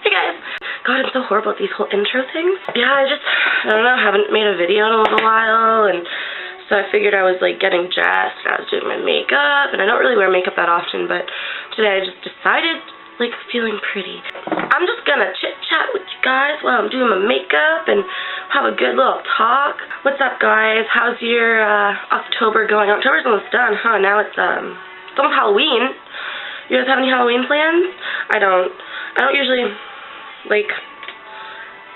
Hey guys! God, I'm so horrible at these whole intro things. Yeah, I don't know, haven't made a video in a little while, and so I figured I was like getting dressed, and I was doing my makeup, and I don't really wear makeup that often, but today I just decided, like, feeling pretty. I'm just gonna chit-chat with you guys while I'm doing my makeup, and have a good little talk. What's up, guys? How's your October going? October's almost done, huh? Now it's almost Halloween. You guys have any Halloween plans? I don't usually, like,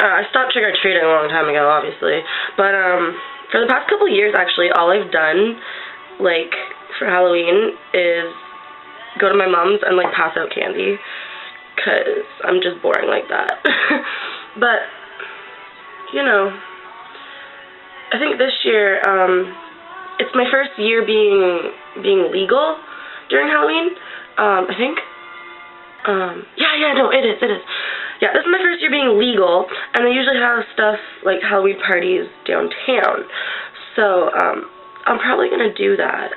I stopped trick-or-treating a long time ago, obviously, but, for the past couple years, actually, all I've done, like, for Halloween is go to my mom's and, like, pass out candy, because I'm just boring like that. But, you know, I think this year, it's my first year being legal during Halloween, I think. No, it is. Yeah, this is my first year being legal, and they usually have stuff like Halloween parties downtown. So, I'm probably gonna do that.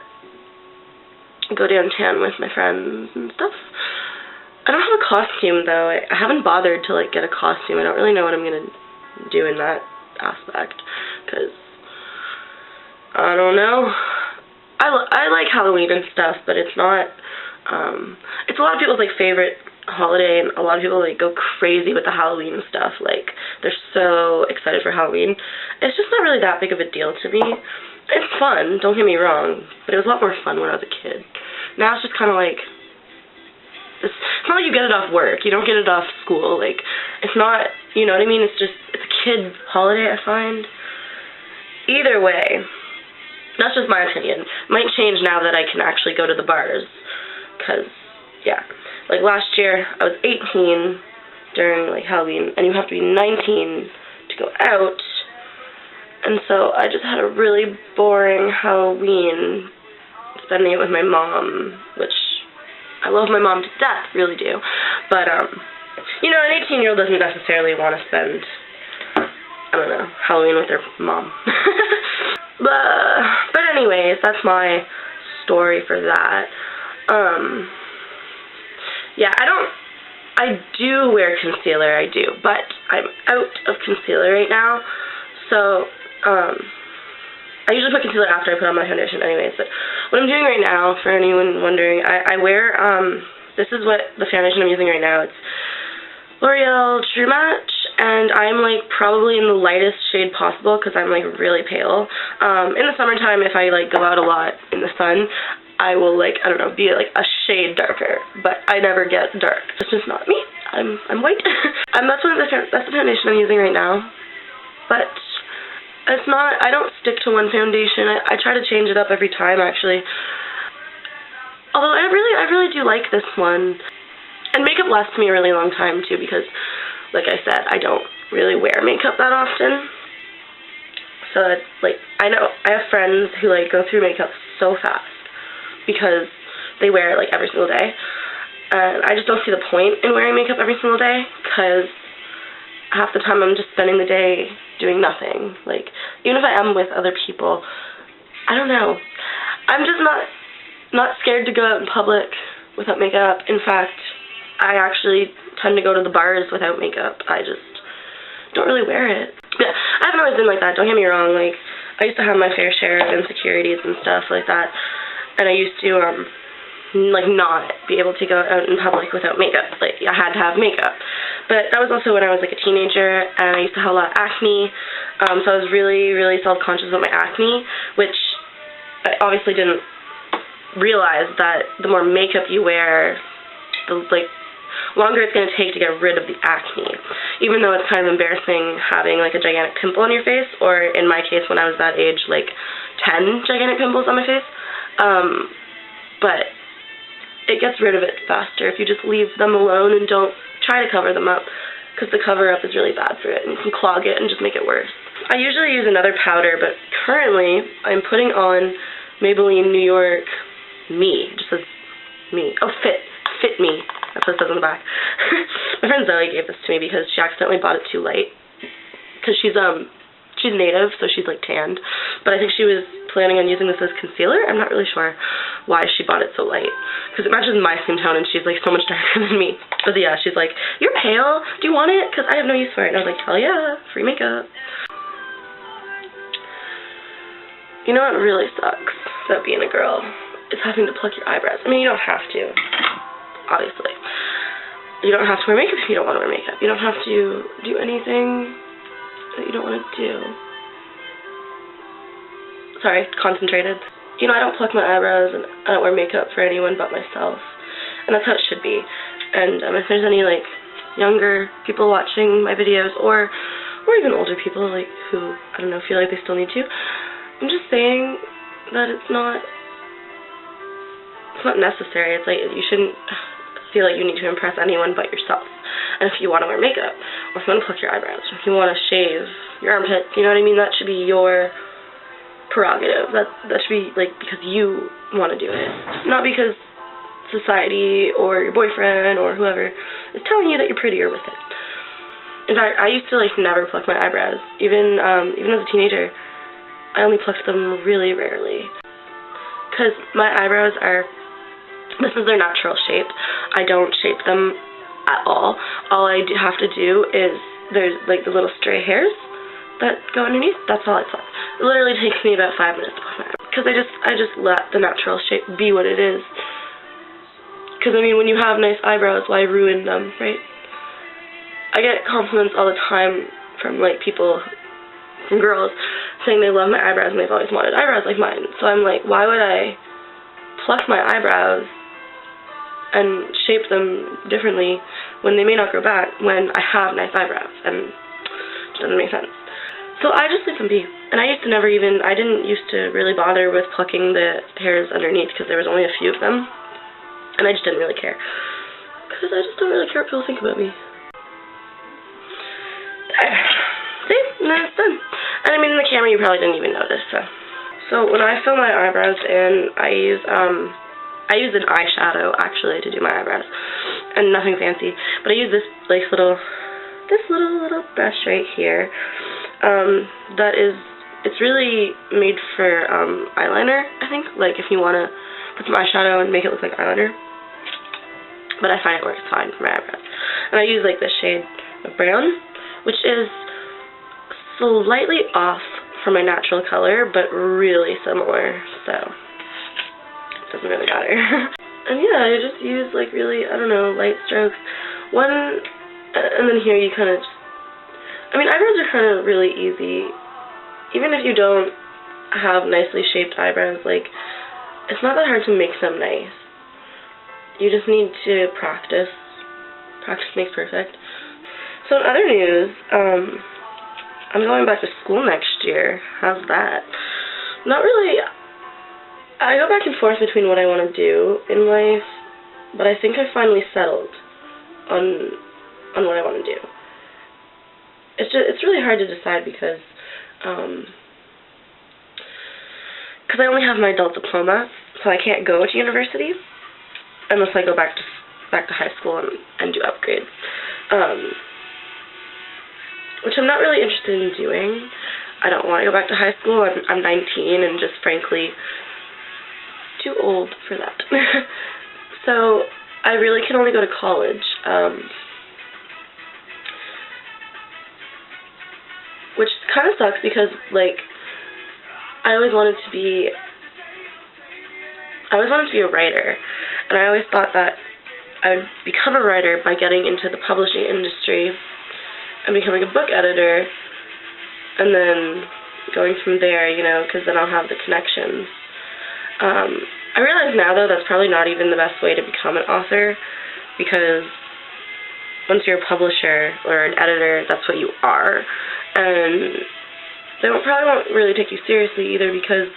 Go downtown with my friends and stuff. I don't have a costume, though. I haven't bothered to, like, get a costume. I don't really know what I'm gonna do in that aspect, because I don't know. I like Halloween and stuff, but it's not, it's a lot of people's, like, favorite holiday, and a lot of people, like, go crazy with the Halloween stuff. Like, they're so excited for Halloween. It's just not really that big of a deal to me. It's fun, don't get me wrong, but it was a lot more fun when I was a kid. Now it's just kind of like, it's not like you get it off work. You don't get it off school. Like, it's not, you know what I mean? It's just, it's a kid holiday, I find. Either way, that's just my opinion. Might change now that I can actually go to the bars, because, yeah. Like, last year, I was 18 during, like, Halloween, and you have to be 19 to go out, and so I just had a really boring Halloween, spending it with my mom, which I love my mom to death, really do, but, you know, an 18-year-old doesn't necessarily want to spend, I don't know, Halloween with their mom. But anyways, that's my story for that. Yeah, I do wear concealer, I do, but I'm out of concealer right now, so, I usually put concealer after I put on my foundation anyways, but what I'm doing right now, for anyone wondering, I wear, this is what the foundation I'm using right now. It's L'Oreal True Match, and I'm, like, probably in the lightest shade possible, because I'm, like, really pale. In the summertime, if I, like, go out a lot in the sun, I will, like, I don't know, be, like, a shade darker, but I never get dark. It's just not me. I'm white. And that's the foundation I'm using right now, but it's not, I don't stick to one foundation. I try to change it up every time, actually. Although I really do like this one. And makeup lasts me a really long time, too, because, like I said, I don't really wear makeup that often. So, it's, like, I know, I have friends who, like, go through makeup so fast, because they wear it, like, every single day. And I just don't see the point in wearing makeup every single day, because half the time I'm just spending the day doing nothing. Like, even if I am with other people, I don't know. I'm just not scared to go out in public without makeup. In fact, I actually tend to go to the bars without makeup. I just don't really wear it. Yeah, I haven't always been like that, don't get me wrong. Like, I used to have my fair share of insecurities and stuff like that. And I used to, like, not be able to go out in public without makeup. Like, I had to have makeup. But that was also when I was, like, a teenager, and I used to have a lot of acne. So I was really, really self-conscious about my acne, which I obviously didn't realize that the more makeup you wear, the, like, longer it's going to take to get rid of the acne. Even though it's kind of embarrassing having, like, a gigantic pimple on your face, or in my case, when I was that age, like, 10 gigantic pimples on my face. But it gets rid of it faster if you just leave them alone and don't try to cover them up, because the cover-up is really bad for it, and you can clog it and just make it worse. I usually use another powder, but currently I'm putting on Maybelline New York Me. It just says Me. Oh, Fit Me. That's what it says on the back. My friend Zoe gave this to me because she accidentally bought it too light, because she's native, so she's, like, tanned, but I think she was planning on using this as concealer. I'm not really sure why she bought it so light. Because it matches my skin tone, and she's, like, so much darker than me. But yeah, she's like, you're pale. Do you want it? Because I have no use for it. And I was like, hell yeah, free makeup. You know what really sucks about being a girl? Is having to pluck your eyebrows. I mean, you don't have to, obviously. You don't have to wear makeup if you don't want to wear makeup. You don't have to do anything that you don't want to do. Sorry, concentrated. You know, I don't pluck my eyebrows, and I don't wear makeup for anyone but myself. And that's how it should be. And if there's any, like, younger people watching my videos, or even older people, like, who, I don't know, feel like they still need to, I'm just saying that it's not necessary. It's like, you shouldn't feel like you need to impress anyone but yourself. And if you want to wear makeup, or if you want to pluck your eyebrows, or if you want to shave your armpits, you know what I mean? That should be your prerogative. That should be, like, because you want to do it. Not because society or your boyfriend or whoever is telling you that you're prettier with it. In fact, I used to, like, never pluck my eyebrows. Even as a teenager, I only plucked them really rarely. Because my eyebrows are, this is their natural shape. I don't shape them at all. All I have to do is, there's, like, the little stray hairs that go underneath. That's all I pluck. It literally takes me about 5 minutes to pluck my eyebrows. Because I just let the natural shape be what it is. Because, I mean, when you have nice eyebrows, why ruin them, right? I get compliments all the time from, like, people, from girls, saying they love my eyebrows and they've always wanted eyebrows like mine. So I'm like, why would I pluck my eyebrows and shape them differently when they may not grow back when I have nice eyebrows? And it doesn't make sense. So I just leave them be. And I didn't used to really bother with plucking the hairs underneath because there was only a few of them. And I just didn't really care. Because I just don't really care what people think about me. See? And then it's done. And I mean, in the camera you probably didn't even notice, so when I fill my eyebrows in, I use an eyeshadow, actually, to do my eyebrows. And nothing fancy. But I use this, like, little brush right here. It's really made for, eyeliner, I think. Like, if you want to put some eyeshadow and make it look like eyeliner. But I find it works fine for my eyebrows. And I use, like, this shade of brown, which is slightly off from my natural color, but really similar, so it doesn't really matter. And yeah, I just use, like, really, I don't know, light strokes. And then here you kind of just, I mean, eyebrows are kind of really easy. Even if you don't have nicely shaped eyebrows, like, it's not that hard to make them nice. You just need to practice. Practice makes perfect. So in other news, I'm going back to school next year. How's that? Not really. I go back and forth between what I want to do in life, but I think I finally settled on what I want to do. It's really hard to decide because I only have my adult diploma, so I can't go to university unless I go back to high school and do upgrades. Which I'm not really interested in doing. I don't want to go back to high school. I'm 19 and just frankly too old for that. So I really can only go to college. Which kind of sucks because, like, I always wanted to be a writer. And I always thought that I would become a writer by getting into the publishing industry and becoming a book editor, and then going from there, you know, because then I'll have the connections. I realize now, though, that's probably not even the best way to become an author, because once you're a publisher or an editor, that's what you are, and they probably won't really take you seriously either, because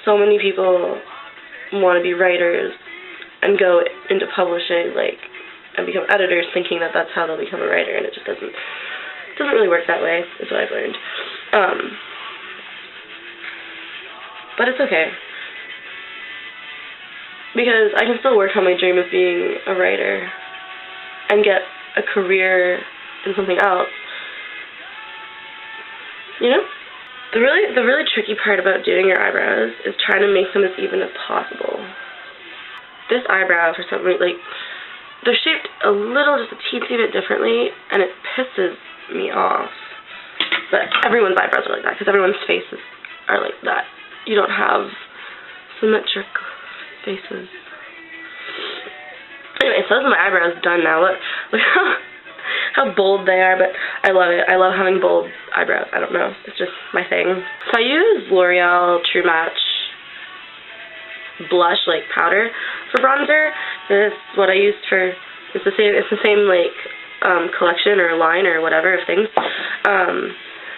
so many people want to be writers and go into publishing, like, and become editors thinking that that's how they'll become a writer, and it just doesn't really work that way, is what I've learned. But it's okay. Because I can still work on my dream of being a writer and get a career in something else. You know? The really tricky part about doing your eyebrows is trying to make them as even as possible. This eyebrow, for some reason, like, they're shaped a little, just a teensy bit differently, and it pisses me off. But everyone's eyebrows are like that, because everyone's faces are like that. You don't have symmetric faces. Anyway, so those are my eyebrows done now. Look how bold they are, but I love it. I love having bold eyebrows. I don't know. It's just my thing. So I use L'Oreal True Match blush, like, powder for bronzer. This is what I used for, it's the same like, collection or line or whatever of things.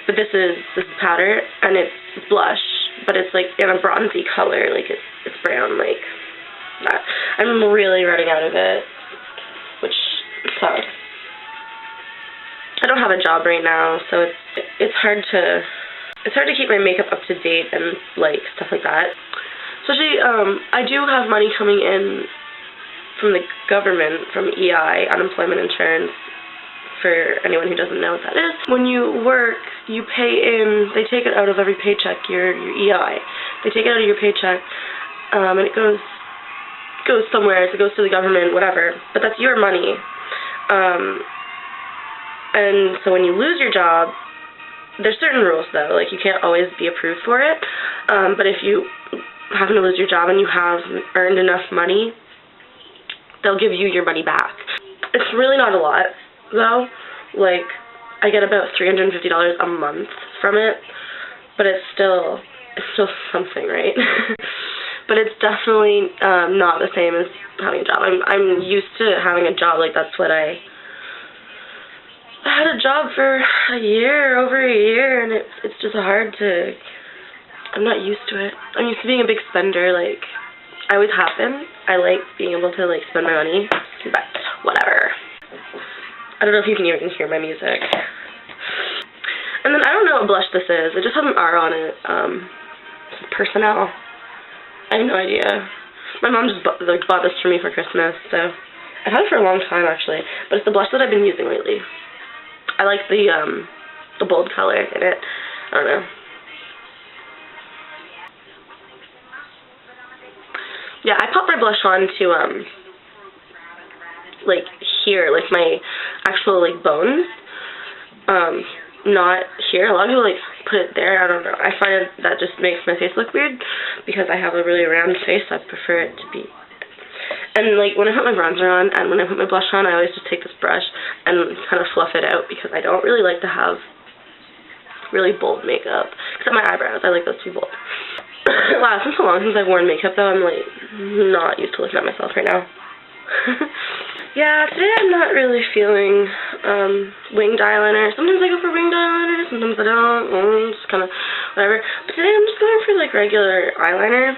But this is powder, and it's blush, but it's, like, in a bronzy color. Like, it's brown, like that. I'm really running out of it, which sucks. I don't have a job right now, so it's hard to keep my makeup up to date and, like, stuff like that. Especially, I do have money coming in from the government, from EI, unemployment insurance, for anyone who doesn't know what that is. When you work, you pay in, they take it out of every paycheck, your EI. They take it out of your paycheck, and it goes somewhere, so it goes to the government, whatever, but that's your money. And so when you lose your job, there's certain rules, though, like, you can't always be approved for it, but if you happen to lose your job and you have earned enough money, they'll give you your money back. It's really not a lot, though. Like, I get about $350 a month from it, but it's still something, right? But it's definitely not the same as having a job. I'm used to having a job. Like, that's what I had a job for over a year, and it's just hard to, I'm not used to it. I'm used to being a big spender. Like, I always have been. I like being able to, like, spend my money, but whatever. I don't know if you can even hear my music. And then I don't know what blush this is. It just has an R on it. Personnel. I have no idea. My mom just bought this for me for Christmas, so I've had it for a long time, actually. But it's the blush that I've been using lately. I like the bold color in it. I don't know. Yeah, I pop my blush on to, like, here, like, my actual, like, bones. Not here. A lot of people, like, put it there. I don't know. I find that just makes my face look weird, because I have a really round face. I prefer it to be. And, like, when I put my bronzer on and when I put my blush on, I always just take this brush and kind of fluff it out, because I don't really like to have really bold makeup. Except my eyebrows. I like those to be bold. Wow, it's been so long since I've worn makeup, though. I'm, like, not used to looking at myself right now. Yeah, today I'm not really feeling winged eyeliner. Sometimes I go for winged eyeliner, sometimes I don't. Just kind of whatever. But today I'm just going for, like, regular eyeliner,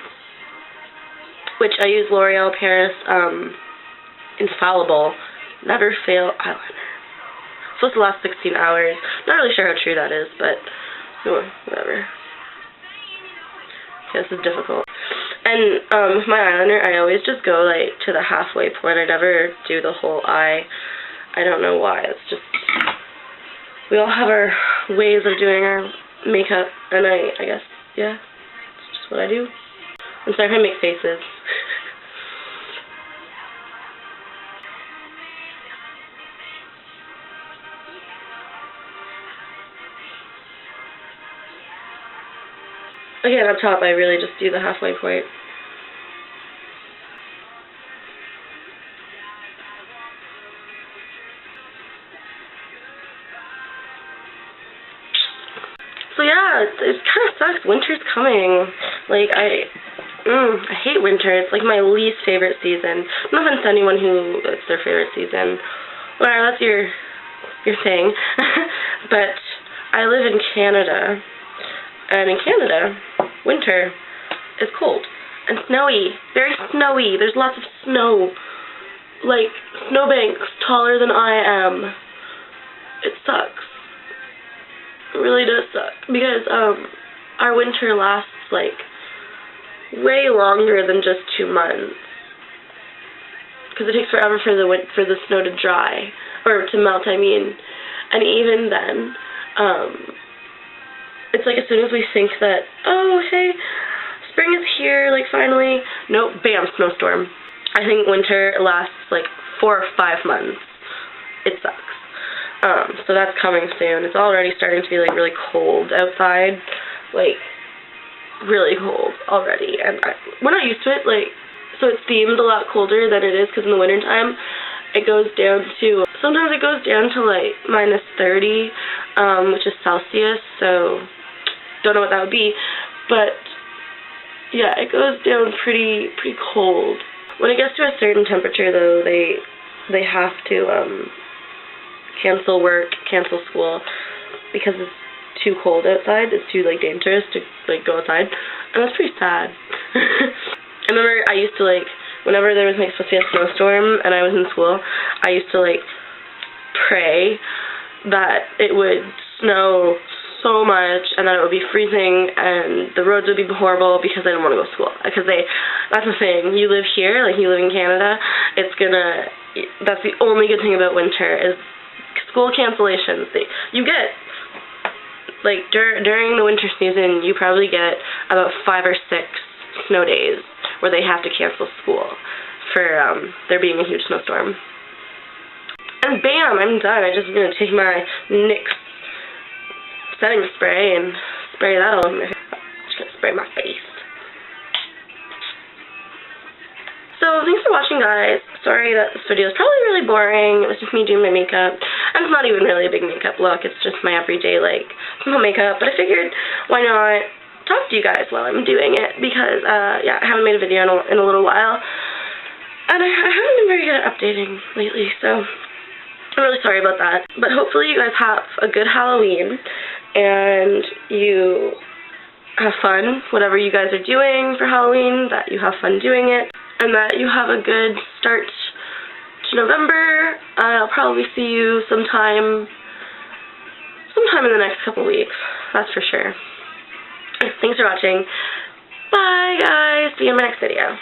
which I use L'Oreal Paris Infallible Never Fail Eyeliner. It's supposed to last 16 hours. Not really sure how true that is, but whatever. Okay, this is difficult. And with my eyeliner, I always just go, like, to the halfway point. I never do the whole eye. I don't know why. It's just, we all have our ways of doing our makeup, and I guess, yeah, it's just what I do. I'm sorry if I make faces. Again, up top, I really just do the halfway point. So yeah, it kind of sucks. Winter's coming. Like, I hate winter. It's like my least favorite season. No offense to anyone who it's their favorite season. Whatever, that's your thing. But I live in Canada. And in Canada, winter is cold and snowy, very snowy. There's lots of snow, like snowbanks taller than I am. It sucks. It really does suck, because our winter lasts, like, way longer than just 2 months. Because it takes forever for the snow to dry, or to melt, I mean. And even then, it's like as soon as we think that, oh, hey, spring is here, like finally, nope, bam, snowstorm. I think winter lasts like 4 or 5 months. It sucks. So that's coming soon. It's already starting to be like really cold outside, like really cold already, and we're not used to it. Like, so it seems a lot colder than it is because in the wintertime it goes down to, sometimes it goes down to like -30, which is Celsius, so don't know what that would be, but yeah, it goes down pretty cold. When it gets to a certain temperature though, they have to cancel work, cancel school, because it's too cold outside. It's too like dangerous to like go outside, and that's pretty sad. I remember I used to like, whenever there was like supposed to be a snowstorm and I was in school, I used to like pray that it would snow so much and that it would be freezing and the roads would be horrible because I didn't want to go to school. Because that's the thing, you live here, like you live in Canada, that's the only good thing about winter is school cancellations. You get, like during the winter season, you probably get about 5 or 6 snow days where they have to cancel school for there being a huge snowstorm. And bam, I'm done. I'm just going to take my NYX setting spray and spray that all over my face. I'm just going to spray my face. So, thanks for watching, guys. Sorry that this video is probably really boring. It was just me doing my makeup. And it's not even really a big makeup look. It's just my everyday, like, simple makeup. But I figured, why not talk to you guys while I'm doing it? Because, yeah, I haven't made a video in a little while. And I haven't been very good at updating lately, so I'm really sorry about that. But hopefully you guys have a good Halloween, and you have fun, whatever you guys are doing for Halloween, that you have fun doing it, and that you have a good start to November. I'll probably see you sometime in the next couple weeks, that's for sure. Thanks for watching. Bye, guys. See you in my next video.